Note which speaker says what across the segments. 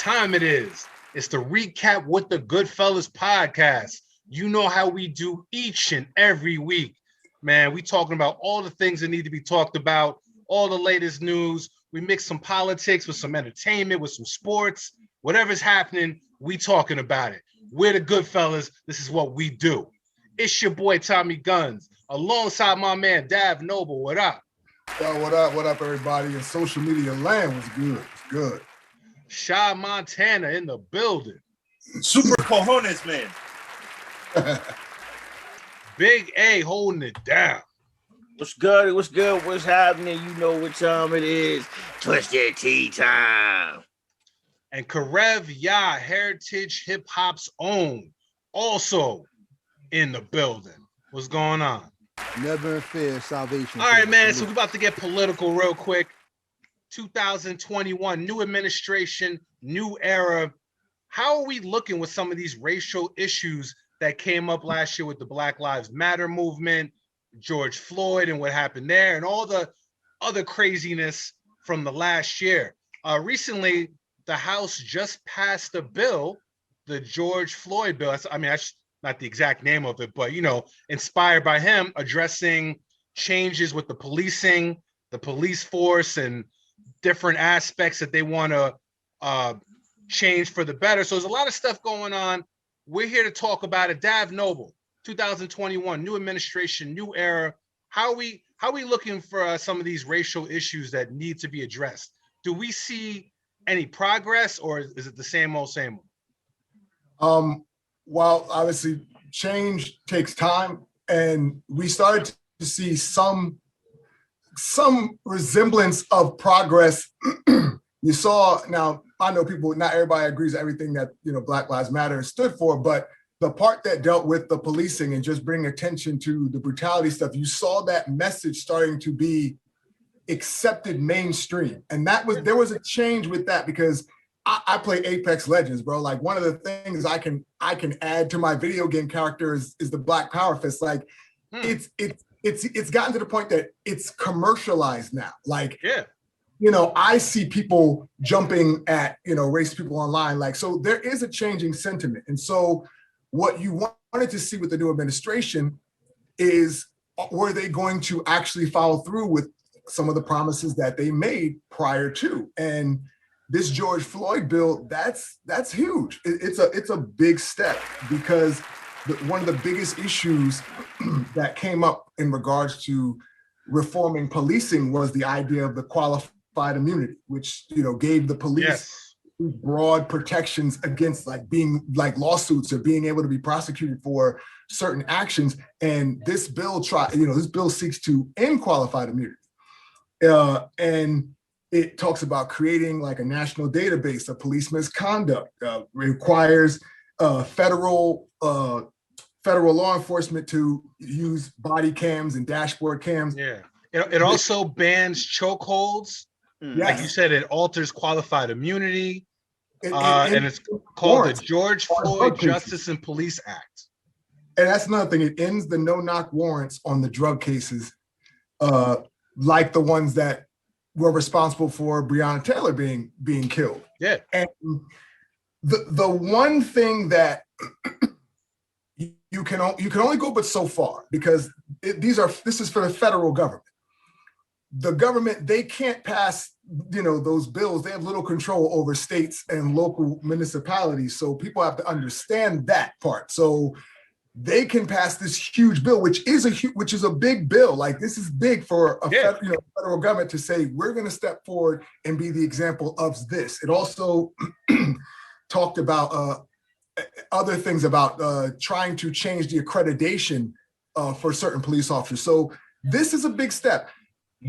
Speaker 1: time it is. It's the recap with the GoodFellaz podcast. You know how we do each and every week. Man, we talking about all the things that need to be talked about, all the latest news. We mix some politics with some entertainment, with some sports. Whatever's happening, we talking about it. We're the GoodFellaz. This is what we do. It's your boy, Tommy Guns, alongside my man, Dav Noble. What up?
Speaker 2: Yo, what up? What up, everybody? In social media land was good. It's good.
Speaker 1: Shy Montana in the building.
Speaker 3: Super cojones, man.
Speaker 1: Big A holding it down.
Speaker 3: What's good? What's good? What's happening? You know what time it is. Twisted Tea time.
Speaker 1: And Karev Ya, Heritage Hip Hop's own, also in the building. What's going on?
Speaker 4: Never in fear, salvation.
Speaker 1: All right, man. So we're about to get political real quick. 2021, new administration, new era. How are we looking with some of these racial issues that came up last year with the Black Lives Matter movement, George Floyd and what happened there, and all the other craziness from the last year? Recently, the House just passed a bill, the George Floyd bill. I mean, that's not the exact name of it, but, you know, inspired by him, addressing changes with the policing, the police force, and different aspects that they want to change for the better. So there's a lot of stuff going on. We're here to talk about it. Dav Noble, 2021, new administration, new era. How are we looking for some of these racial issues that need to be addressed? Do we see any progress, or is it the same old, same
Speaker 2: old? Well, obviously, change takes time, and we started to see some resemblance of progress. You saw, now I know people, not everybody agrees with everything that, you know, Black Lives Matter stood for, but the part that dealt with the policing and just bring attention to the brutality stuff, you saw that message starting to be accepted mainstream. And there was a change with that, because I play Apex Legends, bro. Like, one of the things I can add to my video game character is the Black Power Fist. Like, it's gotten to the point that it's commercialized now. Like, yeah, you know, I see people jumping at, you know, racist people online. Like, so there is a changing sentiment. And so what you wanted to see with the new administration is, were they going to actually follow through with some of the promises that they made prior to? And this George Floyd bill, that's huge. It's a big step, because one of the biggest issues that came up in regards to reforming policing was the idea of the qualified immunity, which, you know, gave the police broad protections against being lawsuits or being able to be prosecuted for certain actions. And this bill seeks to end qualified immunity. And it talks about creating like a national database of police misconduct, requires federal law enforcement to use body cams and dashboard cams.
Speaker 1: Yeah. It also bans chokeholds. Yes. Like you said, it alters qualified immunity. And it's called the George Floyd Justice and Police Act.
Speaker 2: And that's another thing. It ends the no-knock warrants on the drug cases, like the ones that were responsible for Breonna Taylor being killed.
Speaker 1: Yeah.
Speaker 2: And the one thing that you can only go but so far, because this is for the federal government. The government, they can't pass, you know, those bills. They have little control over states and local municipalities. So people have to understand that part. So they can pass this huge bill, which is a big bill. Like, this is big for a federal government to say, we're going to step forward and be the example of this. It also talked about other things about trying to change the accreditation for certain police officers. So this is a big step,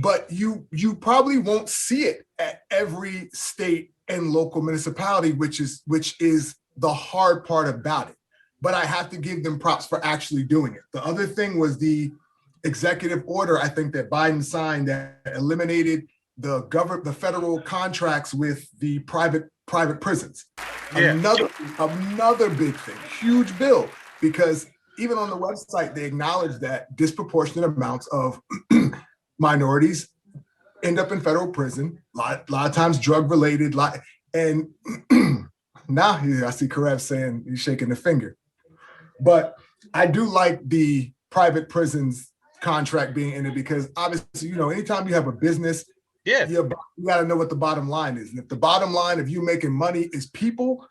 Speaker 2: but you probably won't see it at every state and local municipality, which is the hard part about it. But I have to give them props for actually doing it. The other thing was the executive order, I think, that Biden signed that eliminated the federal contracts with the private prisons. Yeah. Another big thing, huge bill, because even on the website, they acknowledge that disproportionate amounts of minorities end up in federal prison, a lot of times drug related, And now I see Karev saying he's shaking the finger. But I do like the private prisons contract being in it because obviously, anytime you have a business, you got to know what the bottom line is. And if the bottom line of you making money is people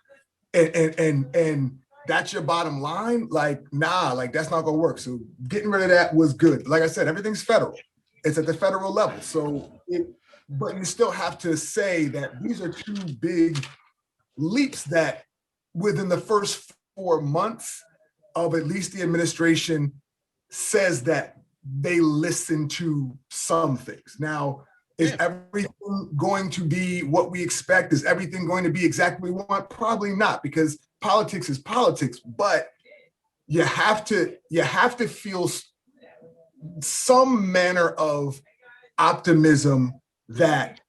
Speaker 2: and that's your bottom line, like, nah, like that's not gonna work. So getting rid of that was good. Like I said, everything's federal. It's at the federal level. But you still have to say that these are two big leaps that within the first 4 months of at least the administration says that they listen to some things. Now, is everything going to be what we expect? Is everything going to be exactly what we want? Probably not, because politics is politics, but you have to feel some manner of optimism that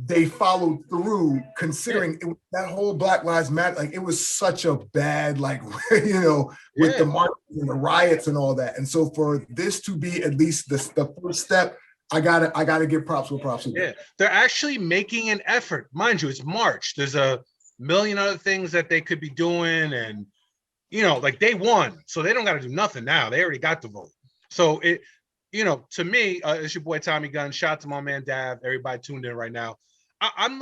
Speaker 2: they followed through, considering that whole Black Lives Matter, like it was such a bad, like, with the marches and the riots and all that. And so for this to be at least the first step, I gotta give props where props are due.
Speaker 1: Yeah, they're actually making an effort. Mind you, it's March. There's a million other things that they could be doing, and like they won, so they don't got to do nothing now. They already got the vote. So it, to me, it's your boy Tommy Gunn. Shout out to my man Dav. Everybody tuned in right now. I'm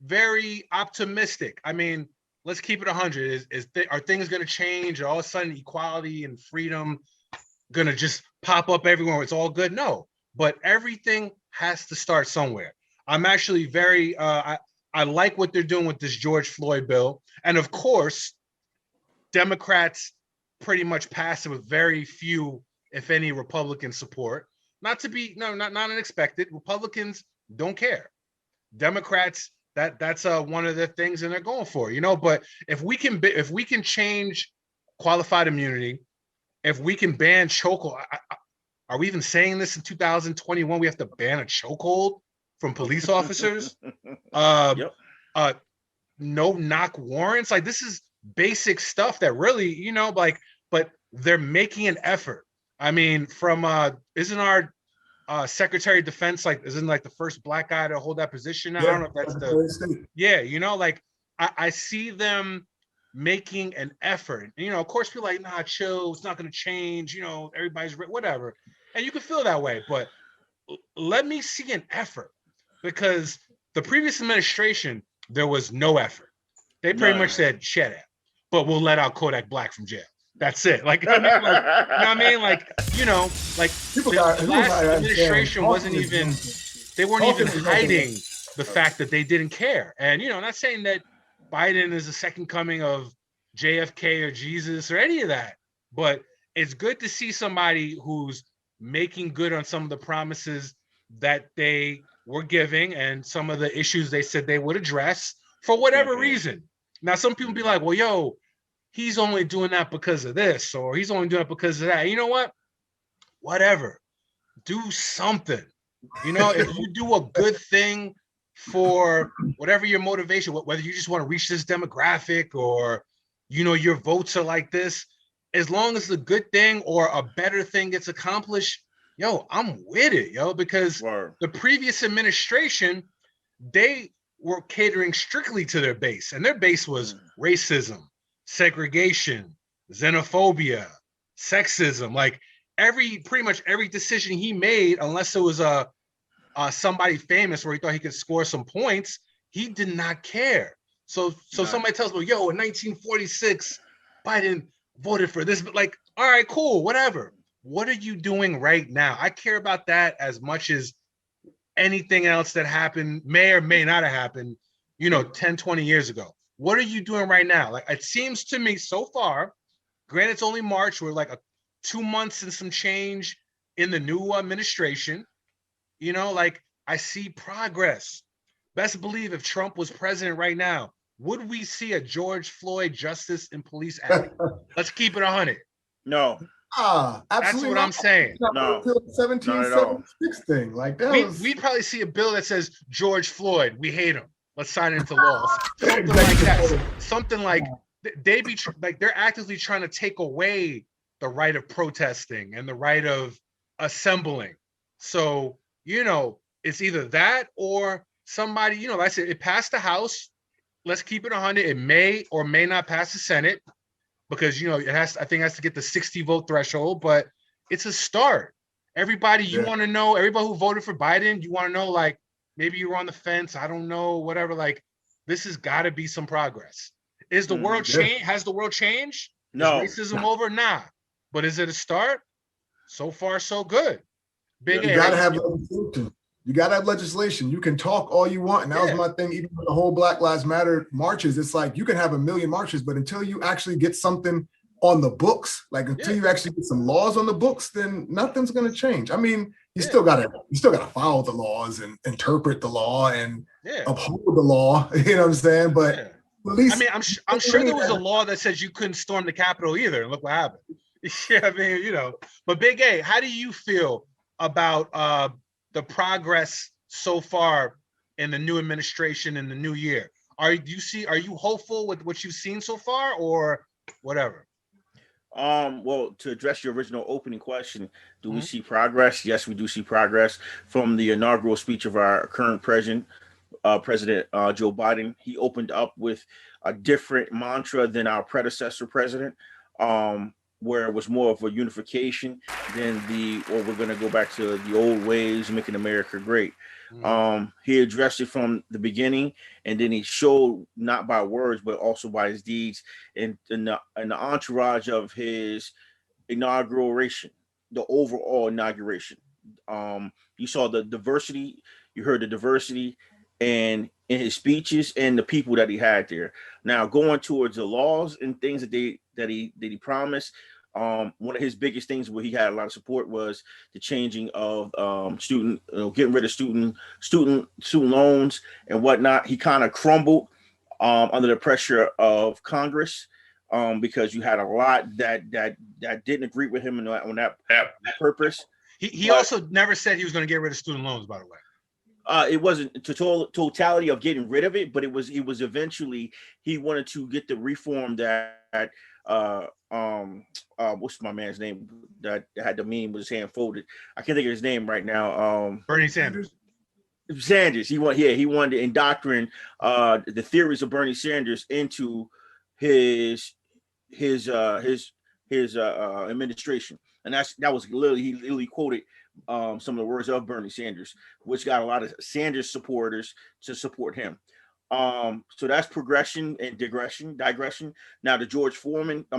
Speaker 1: very optimistic. I mean, let's keep it 100. Are things going to change? Are all of a sudden equality and freedom going to just pop up everywhere where it's all good? No, but everything has to start somewhere. I'm actually very I like what they're doing with this George Floyd bill, and of course Democrats pretty much passed it with very few, if any, Republican support. Not unexpected. Republicans don't care. Democrats, that's one of the things, and they're going for it, But if we can change qualified immunity, if we can ban chokehold, are we even saying this in 2021? We have to ban a chokehold from police officers. No knock warrants. Like, this is basic stuff that really, but they're making an effort. I mean, from isn't our Secretary of Defense isn't the first Black guy to hold that position? I don't know if that's I see them making an effort. And, of course, people are like, nah, chill, it's not going to change, everybody's whatever. And you can feel that way, but let me see an effort, because the previous administration, there was no effort. They pretty much said, shut up, but we'll let out Kodak Black from jail. That's it. The last administration wasn't even, they weren't even hiding the fact that they didn't care. And, not saying that Biden is the second coming of JFK or Jesus or any of that, but it's good to see somebody who's making good on some of the promises that they were giving and some of the issues they said they would address for whatever reason. Now, some people be like, well, yo, he's only doing that because of this, or he's only doing it because of that. You know what? Whatever. Do something. If you do a good thing for whatever your motivation, whether you just want to reach this demographic or, your votes are like this, as long as the good thing or a better thing gets accomplished, yo, I'm with it, because the previous administration, they were catering strictly to their base, and their base was racism, segregation, xenophobia, sexism. Like pretty much every decision he made, unless it was somebody famous where he thought he could score some points, he did not care. So somebody tells me, yo, in 1946, Biden voted for this, but all right, cool, whatever. What are you doing right now? I care about that as much as anything else that happened, may or may not have happened, 10, 20 years ago. What are you doing right now? It seems to me so far, granted, it's only March, we're 2 months and some change in the new administration, I see progress. Best believe if Trump was president right now, would we see a George Floyd Justice and Police Act? Let's keep it 100.
Speaker 3: No.
Speaker 2: Absolutely.
Speaker 1: That's what I'm saying.
Speaker 3: No.
Speaker 2: 1776 thing.
Speaker 1: We'd probably see a bill that says George Floyd, we hate him. Let's sign it into law. Something like that. Something like they're actively trying to take away the right of protesting and the right of assembling. So, it's either that or somebody, like I said, it passed the House. Let's keep it 100. It may or may not pass the Senate because, it has, I think it has to get the 60 vote threshold, but it's a start. Everybody, you want to know, everybody who voted for Biden, you want to know, like, maybe you were on the fence. I don't know, whatever. Like, this has got to be some progress. Is the world change? Has the world changed?
Speaker 3: No.
Speaker 1: Is racism over? Nah. But is it a start? So far, so good.
Speaker 2: You gotta have legislation. You gotta have legislation. You can talk all you want. And that was my thing, even with the whole Black Lives Matter marches. It's like you can have a million marches, but until you actually get something on the books, like until you actually get some laws on the books, then nothing's gonna change. I mean, you still gotta follow the laws and interpret the law and uphold the law. You know what I'm saying? But at least,
Speaker 1: I mean, I'm sure there was a law that says you couldn't storm the Capitol either. And look what happened. Yeah, I mean, But Big A, how do you feel about the progress so far in the new administration in the new year? Are you hopeful with what you've seen so far, or whatever?
Speaker 3: Well, to address your original opening question, do we see progress? Yes, we do see progress from the inaugural speech of our current President Joe Biden. He opened up with a different mantra than our predecessor president, where it was more of a unification than we're going to go back to the old ways, making America great. He addressed it from the beginning, and then he showed not by words, but also by his deeds and the entourage of his inauguration, the overall inauguration. You saw the diversity, you heard the diversity and in his speeches and the people that he had there. Now going towards the laws and things that he promised. One of his biggest things where he had a lot of support was the changing of getting rid of student loans and whatnot. He kind of crumbled under the pressure of Congress because you had a lot that didn't agree with him on that purpose.
Speaker 1: He also never said he was going to get rid of student loans, by the way.
Speaker 3: It wasn't totality of getting rid of it, but it was eventually he wanted to get the reform that what's my man's name that had the meme with his hand folded. I can't think of his name right now.
Speaker 1: Bernie Sanders.
Speaker 3: He wanted to indoctrinate the theories of Bernie Sanders into his administration, and that was literally he literally quoted some of the words of Bernie Sanders, which got a lot of Sanders supporters to support him. So that's progression and digression. Now the George Floyd, the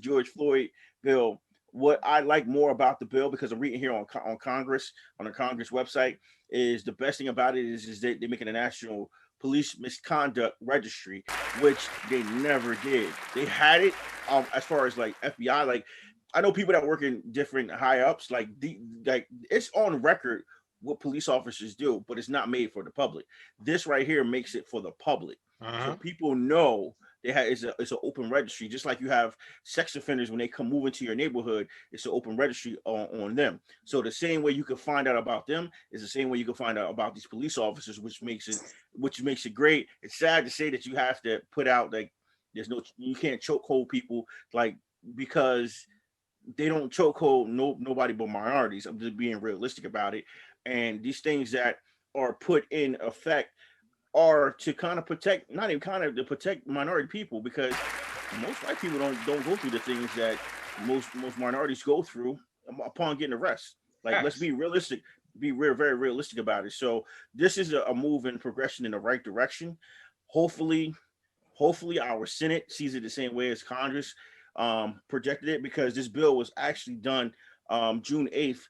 Speaker 3: George Floyd bill. What I like more about the bill, because I'm reading here on Congress, on the Congress website, is the best thing about it is they're making a national police misconduct registry, which they never did. They had it as far as like FBI, like I know people that work in different high ups, like it's on record what police officers do, but it's not made for the public. This right here makes it for the public, so people know it's an open registry. Just like you have sex offenders when they come move into your neighborhood, it's an open registry on them. So the same way you can find out about them is the same way you can find out about these police officers, which makes it great. It's sad to say that you have to put out like you can't chokehold people like because they don't chokehold nobody but minorities. I'm just being realistic about it. And these things that are put in effect are to kind of protect, not even kind of to protect minority people, because most white people don't go through the things that most minorities go through upon getting arrested. Like, let's be realistic, very realistic about it. So this is a move in progression in the right direction. Hopefully our Senate sees it the same way as Congress projected it, because this bill was actually done June 8th,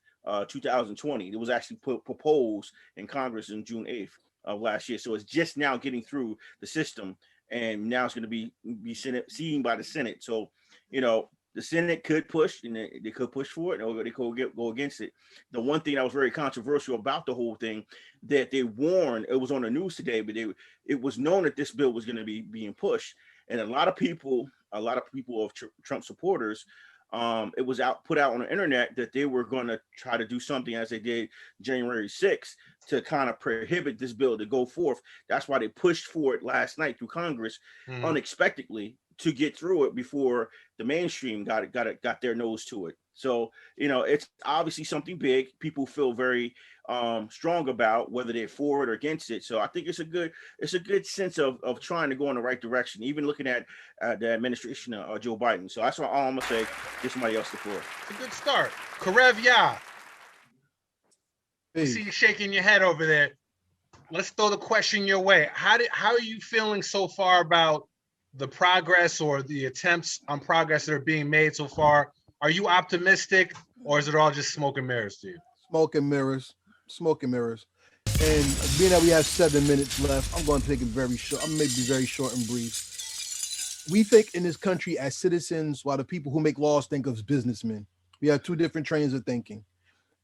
Speaker 3: 2020. It was actually proposed in Congress on June 8th of last year. So it's just now getting through the system, and now it's going to be seen by the Senate. So, the Senate could push, and they could push for it, or they could go against it. The one thing that was very controversial about the whole thing, that they warned, it was on the news today, but it was known that this bill was going to be being pushed, and a lot of people of Trump supporters, it was put out on the internet that they were going to try to do something as they did January 6th to kind of prohibit this bill to go forth. That's why they pushed for it last night through Congress unexpectedly to get through it before the mainstream got their nose to it. So, it's obviously something big. People feel very strong about whether they're for it or against it. So I think it's a good sense of trying to go in the right direction, even looking at the administration of Joe Biden. So that's all I'm gonna say. Give somebody else the floor.
Speaker 1: It's a good start. Karev Yah. I
Speaker 4: Hey,
Speaker 1: see you shaking your head over there. Let's throw the question your way. How are you feeling so far about the progress or the attempts on progress that are being made so far? Are you optimistic, or is it all just smoke and mirrors to you?
Speaker 4: smoke and mirrors. And being that we have 7 minutes left, I'm going to take it very short. I'm going to be very short and brief. We think in this country as citizens, while the people who make laws think of as businessmen. We have two different trains of thinking.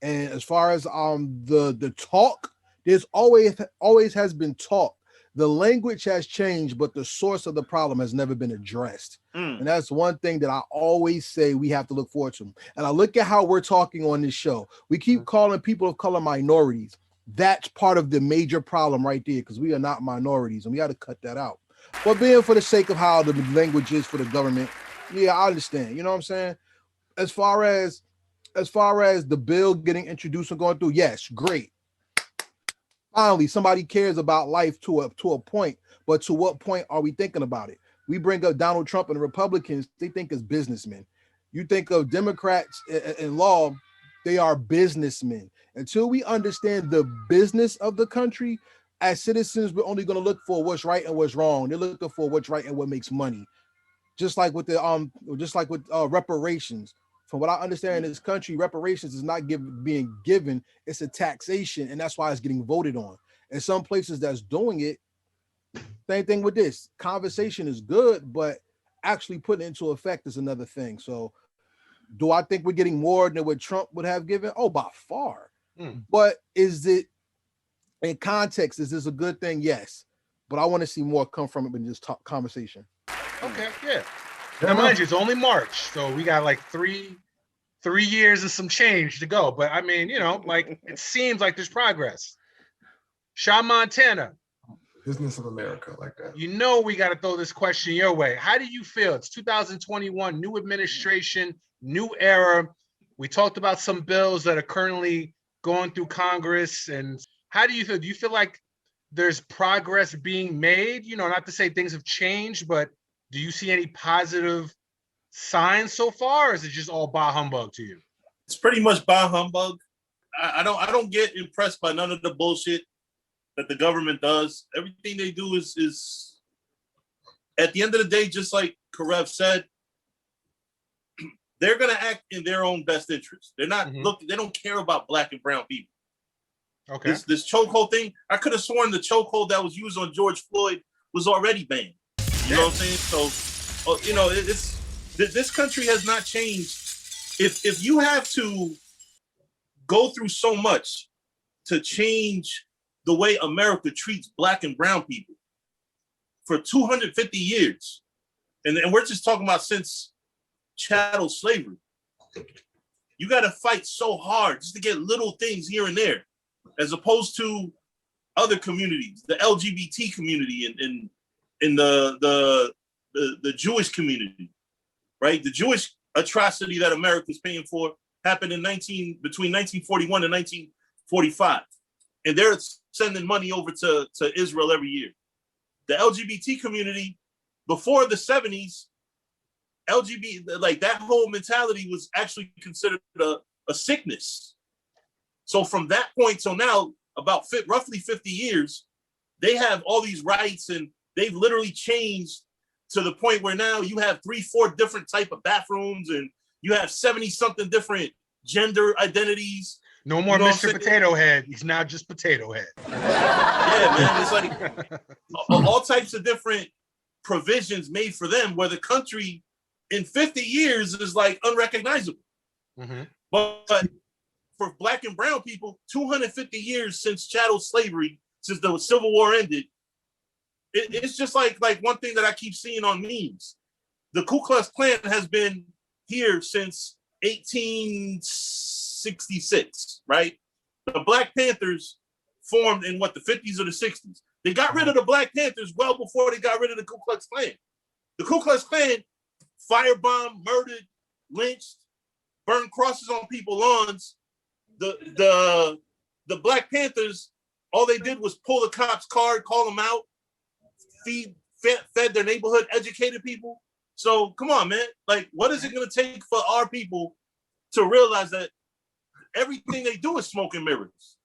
Speaker 4: And as far as the talk, there's always has been talk. The language has changed, but the source of the problem has never been addressed. And that's one thing that I always say we have to look forward to. And I look at how we're talking on this show. We keep calling people of color minorities. That's part of the major problem right there, because we are not minorities, and we got to cut that out. But being for the sake of how the language is for the government, yeah, I understand. You know what I'm saying? As far as the bill getting introduced and going through, yes, great. Finally, somebody cares about life to a point, but to what point are we thinking about it? We bring up Donald Trump and the Republicans, they think as businessmen. You think of Democrats in law, they are businessmen. Until we understand the business of the country, as citizens, we're only going to look for what's right and what's wrong. They're looking for what's right and what makes money. Just like with reparations. From what I understand in this country, reparations is not being given, it's a taxation, and that's why it's getting voted on. And some places that's doing it, same thing with this. Conversation is good, but actually putting it into effect is another thing. So do I think we're getting more than what Trump would have given? Oh, by far. But is it, in context, is this a good thing? Yes. But I want to see more come from it than just talk conversation.
Speaker 1: Okay, yeah. Now, mind you, it's only March, so we got like three years and some change to go. But I mean, like it seems like there's progress. Shaw Montana.
Speaker 2: Business of America, like that.
Speaker 1: We got to throw this question your way. How do you feel? It's 2021, new administration, new era. We talked about some bills that are currently going through Congress. And how do you feel? Do you feel like there's progress being made? Not to say things have changed, but do you see any positive signs so far, or is it just all bah humbug to you?
Speaker 5: It's pretty much bah humbug. I don't get impressed by none of the bullshit that the government does. Everything they do is at the end of the day, just like Karev said, they're gonna act in their own best interest. They're not they don't care about black and brown people.
Speaker 1: Okay.
Speaker 5: This chokehold thing, I could have sworn the chokehold that was used on George Floyd was already banned. You know what I'm saying? So, this country has not changed. If you have to go through so much to change the way America treats black and brown people for 250 years, and we're just talking about since chattel slavery, you got to fight so hard just to get little things here and there, as opposed to other communities, the LGBT community and the Jewish community, right? The Jewish atrocity that America's paying for happened between 1941 and 1945. And they're sending money over to Israel every year. The LGBT community, before the 70s, LGBT, like that whole mentality was actually considered a sickness. So from that point till now, about roughly 50 years, they have all these rights, and they've literally changed to the point where now you have 3-4 different type of bathrooms, and you have 70-something different gender identities.
Speaker 1: No more Mr. Potato Head. He's now just Potato Head.
Speaker 5: Yeah, man. It's like all types of different provisions made for them, where the country in 50 years is like unrecognizable. But for black and brown people, 250 years since chattel slavery, since the Civil War ended, it's just like one thing that I keep seeing on memes. The Ku Klux Klan has been here since 1866, right? The Black Panthers formed in the 50s or the 60s. They got rid of the Black Panthers well before they got rid of the Ku Klux Klan. The Ku Klux Klan firebombed, murdered, lynched, burned crosses on people's lawns. The Black Panthers, all they did was pull the cops' card, call them out, fed their neighborhood, educated people. So come on, man. Like, what is it going to take for our people to realize that everything they do is smoke and mirrors?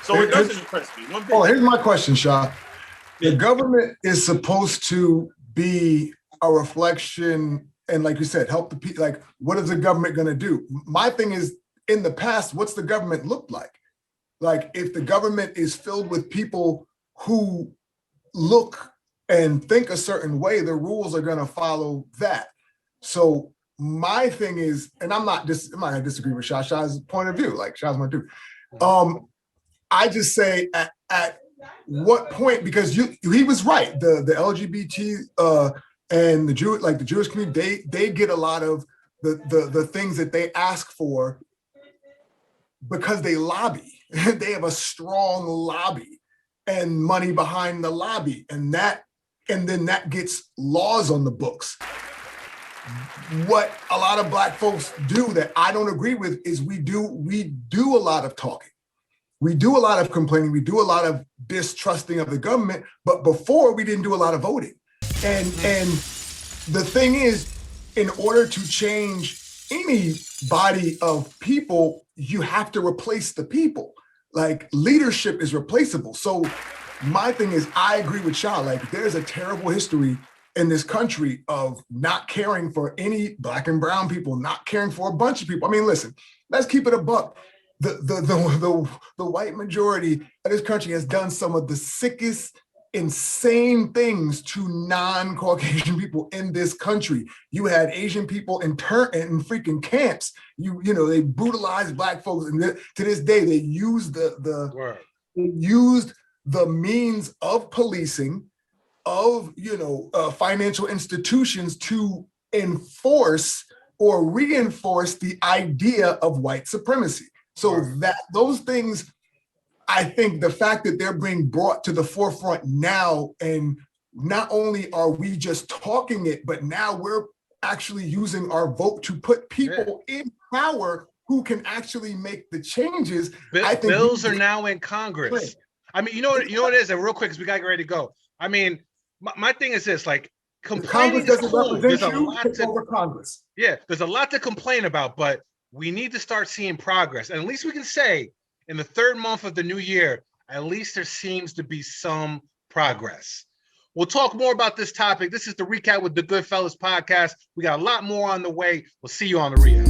Speaker 5: So it doesn't impress me.
Speaker 2: Here's my question, Shah. The government is supposed to be a reflection and, like you said, help the people. Like, what is the government going to do? My thing is, in the past, what's the government looked like? Like, if the government is filled with people who look and think a certain way, the rules are going to follow that. So my thing is, and I'm not going to disagree with Shah's point of view, like Shah's point of view. I just say at what point, because he was right, the LGBT and the Jewish community, they get a lot of the things that they ask for because they lobby. They have a strong lobby and money behind the lobby, and then that gets laws on the books. What a lot of Black folks do that I don't agree with is we do a lot of talking. We do a lot of complaining. We do a lot of distrusting of the government, but before we didn't do a lot of voting. And the thing is, in order to change any body of people, you have to replace the people. Like, leadership is replaceable. So my thing is, I agree with Shah. Like, there's a terrible history in this country of not caring for any Black and brown people, not caring for a bunch of people. I mean, listen, let's keep it a buck. The white majority of this country has done some of the sickest, insane things to non-Caucasian people in this country. You had Asian people in freaking camps. They brutalized Black folks, and to this day they use the means of policing, of financial institutions to enforce or reinforce the idea of white supremacy. So that those things, I think the fact that they're being brought to the forefront now, and not only are we just talking it, but now we're actually using our vote to put people in power who can actually make the changes. I think
Speaker 1: bills are now in Congress. I mean, you know what it is, and real quick, because we got to get ready to go. I mean, my thing is this, like, complaining is cool. There's a lot to
Speaker 2: Congress.
Speaker 1: Yeah, there's a lot to complain about, but we need to start seeing progress. And at least we can say, in the third month of the new year, at least there seems to be some progress. We'll talk more about this topic. This is the Recap with the GoodFellaz podcast. We got a lot more on the way. We'll see you on the Rio.